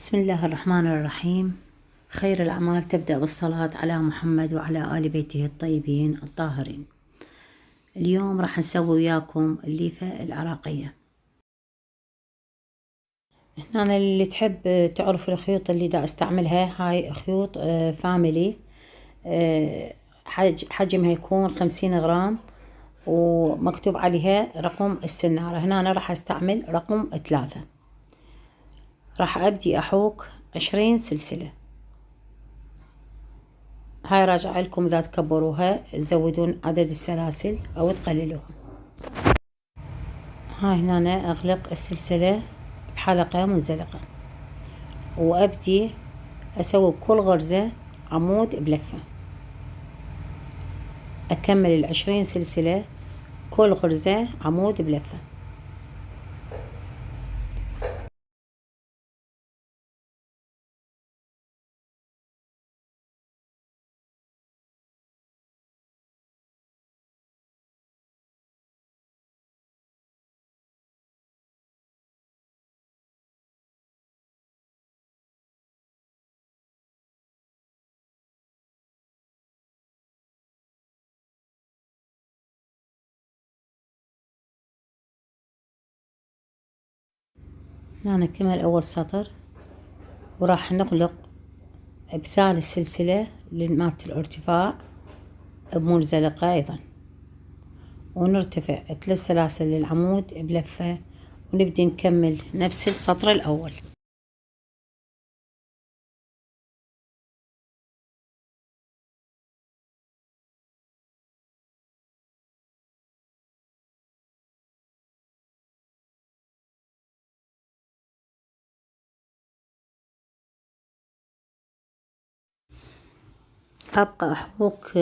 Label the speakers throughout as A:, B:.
A: بسم الله الرحمن الرحيم. خير الأعمال تبدأ بالصلاة على محمد وعلى آل بيته الطيبين الطاهرين. اليوم راح نسوي وياكم الليفة العراقية. هنا اللي تحب تعرف الخيوط اللي دا استعملها، هاي خيوط فاميلي، حجمها يكون 50 غرام ومكتوب عليها رقم السنارة. هنا أنا راح استعمل رقم 3. راح أبدي أحوك 20 سلسلة. هاي راجعة لكم إذا تكبروها تزودون عدد السلاسل أو تقللوها. هاي هنا أغلق السلسلة بحلقة منزلقة، وأبدي أسوي بكل غرزة عمود بلفة. أكمل 20 سلسلة كل غرزة عمود بلفة. هنا كمل أول سطر، وراح نغلق بثالث سلسلة مالت الارتفاع بمنزلقة أيضا، ونرتفع 3 سلاسل للعمود بلفة، ونبدي نكمل نفس السطر الأول. أبقى أحوك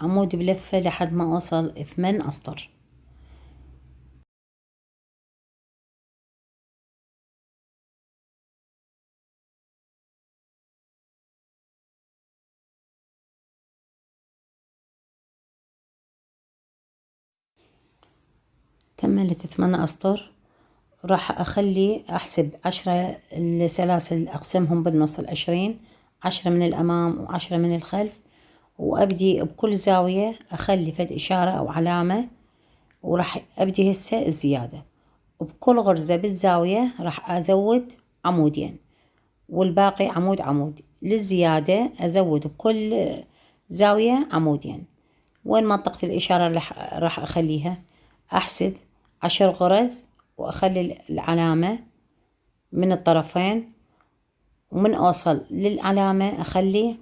A: عمود بلفة لحد ما أوصل 8 أسطر. كملت 8 أسطر. راح أخلي أحسب 10 السلاسل، أقسمهم بالنص 20، 10 من الأمام و10 من الخلف، وأبدي بكل زاوية أخلي فد إشارة أو علامة، وراح أبدي هسه الزيادة. وبكل غرزة بالزاوية راح أزود عمودين، والباقي عمود عمود. للزيادة أزود بكل زاوية عمودين. وين منطقة الإشارة اللي راح أخليها؟ أحسب 10 غرز وأخلي العلامة من الطرفين، ومن أوصل للعلامة أخلي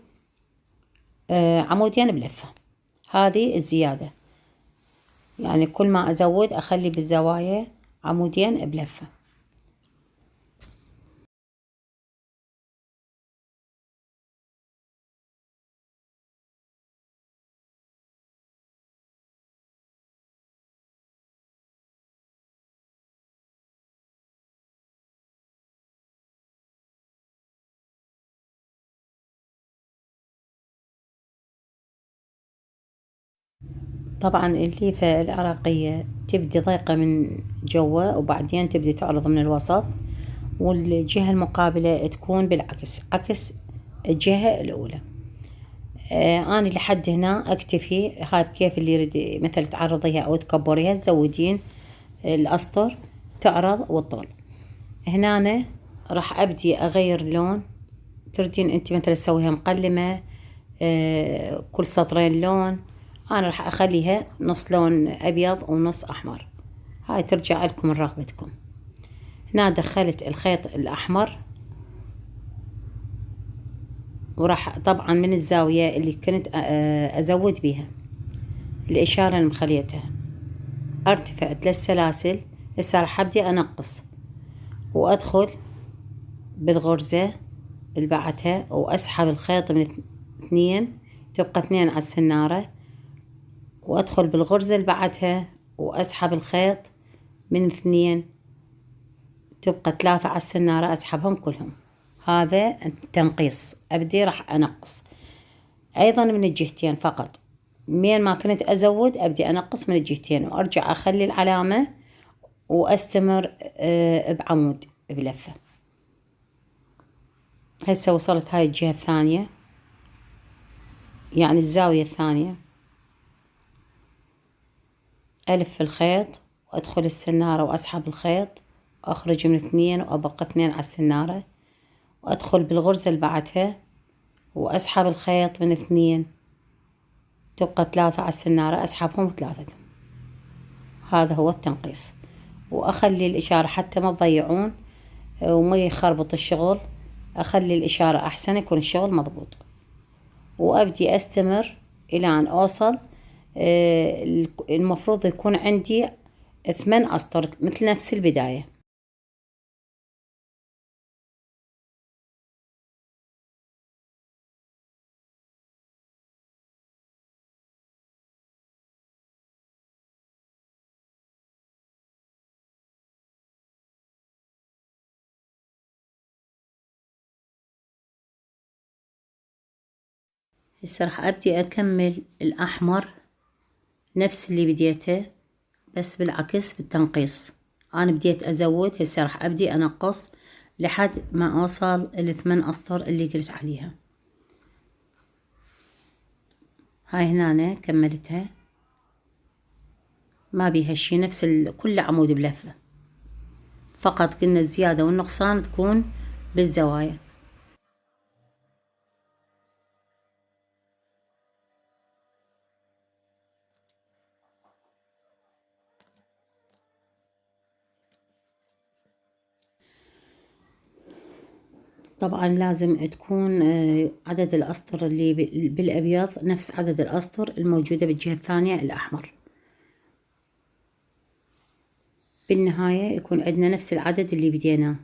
A: عمودين بلفة. هذه الزيادة، يعني كل ما أزود أخلي بالزوايا عمودين بلفة. طبعا الليفة العراقية تبدي ضيقة من جوا، وبعدين تبدي تعرض من الوسط، والجهة المقابلة تكون بالعكس، عكس الجهة الأولى. أنا لحد هنا أكتفي. هاي بكيف اللي يريد مثل تعرضيها أو تكبريها تزودين الأسطر تعرض والطول. هنا راح أبدي أغير لون. تردين أنت مثلا تسويها مقلمة، كل سطرين لون. أنا راح أخليها نص لون أبيض ونص أحمر. هاي ترجع لكم من رغبتكم. هنا دخلت الخيط الأحمر، وراح طبعا من الزاوية اللي كنت أزود بيها الإشارة اللي مخليتها أرتفع 3 سلاسل. هسه راح أبدي أنقص، وأدخل بالغرزة اللي بعدها وأسحب الخيط من 2، تبقى 2 على السنارة، وأدخل بالغرزة اللي بعدها وأسحب الخيط من 2، تبقى 3 على السنارة، أسحبهم كلهم. هذا التنقيص. أبدي راح أنقص أيضا من الجهتين فقط. مين ما كنت أزود أبدي أنقص من الجهتين، وأرجع أخلي العلامة وأستمر بعمود بلفة. هسه وصلت هاي الجهة الثانية، يعني الزاوية الثانية. ألف الخيط وأدخل السنارة وأسحب الخيط وأخرج من 2 وأبقى 2 على السنارة، وأدخل بالغرزة اللي بعدها وأسحب الخيط من 2، تبقى 3 على السنارة، أسحبهم 3. هذا هو التنقيص. وأخلي الإشارة حتى ما تضيعون وما يخربط الشغل، أخلي الإشارة أحسن يكون الشغل مضبوط، وأبدي أستمر إلى أن أوصل. المفروض يكون عندي 8 أسطر مثل نفس البداية. هسه راح أبدي أكمل الأحمر نفس اللي بديته، بس بالعكس بالتنقيص. أنا بديت أزود، هسه راح أبدي أنقص لحد ما أوصل ال8 أسطر اللي قلت عليها. هاي هنا كملتها، ما بيها شي، نفس كل عمود بلفة، فقط قلنا الزيادة والنقصان تكون بالزوايا. طبعا لازم تكون عدد الأسطر اللي بالأبيض نفس عدد الأسطر الموجودة بالجهة الثانية الأحمر. بالنهاية يكون عندنا نفس العدد اللي بديناه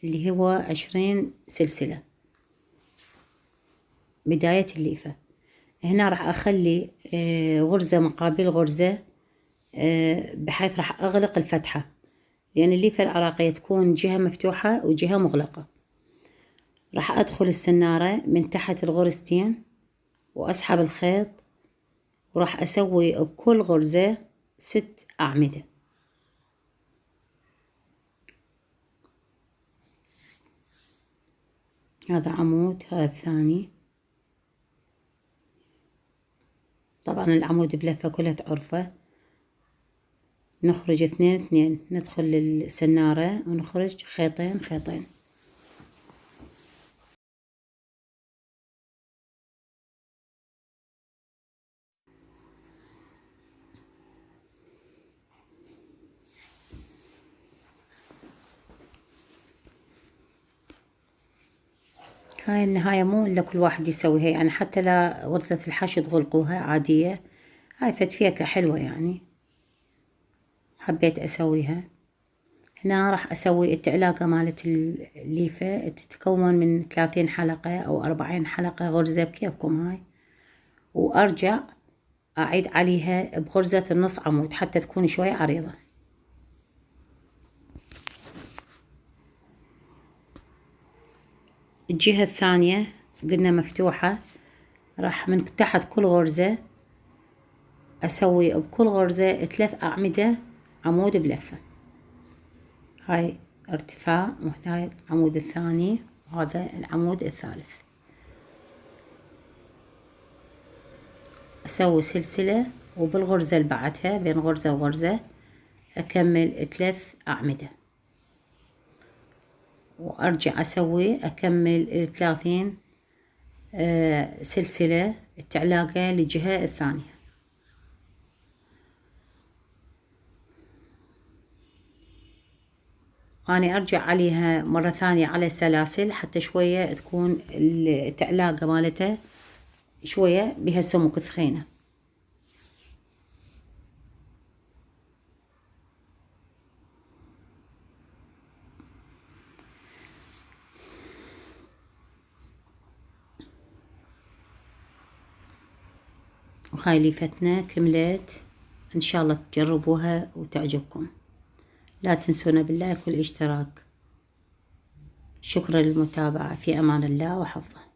A: اللي هو 20 سلسلة بداية الليفة. هنا راح أخلي غرزة مقابل غرزة، بحيث راح أغلق الفتحة، لأن الليفة العراقية تكون جهة مفتوحة وجهة مغلقة. راح أدخل السنارة من تحت الغرزتين وأسحب الخيط، وراح أسوي بكل غرزة 6 أعمدة. هذا عمود، هذا الثاني. طبعا العمود بلفة كلها تعرفه. نخرج 2 2، ندخل السنارة ونخرج خيطين خيطين. هاي النهاية مو إلا كل واحد يسويها، يعني حتى لا غرزة الحشو تغلقوها عادية. هاي فتفيكة حلوة يعني، حبيت أسويها. هنا راح أسوي التعلاقة مالت الليفة، تتكون من 30 حلقة أو 40 حلقة، غرزة بكيفكم هاي. وأرجع أعيد عليها بغرزة النص عمود حتى تكون شوي عريضة. الجهة الثانية قلنا مفتوحة، راح من تحت كل غرزة أسوي بكل غرزة 3 أعمدة عمود بلفة. هاي ارتفاع، وهنا العمود الثاني وهذا العمود الثالث. أسوي سلسلة، وبالغرزة اللي بعدها بين غرزة وغرزة أكمل 3 أعمدة، وأرجع أسوي أكمل 30 سلسلة التعلاقة للجهة الثانية. أنا أرجع عليها مرة ثانية على السلاسل حتى شوية تكون التعلاقة مالتها شوية بها سمك ثخينة. وهاي ليفتنا كملت، إن شاء الله تجربوها وتعجبكم. لا تنسونا باللايك والاشتراك. شكرا للمتابعة، في أمان الله وحفظه.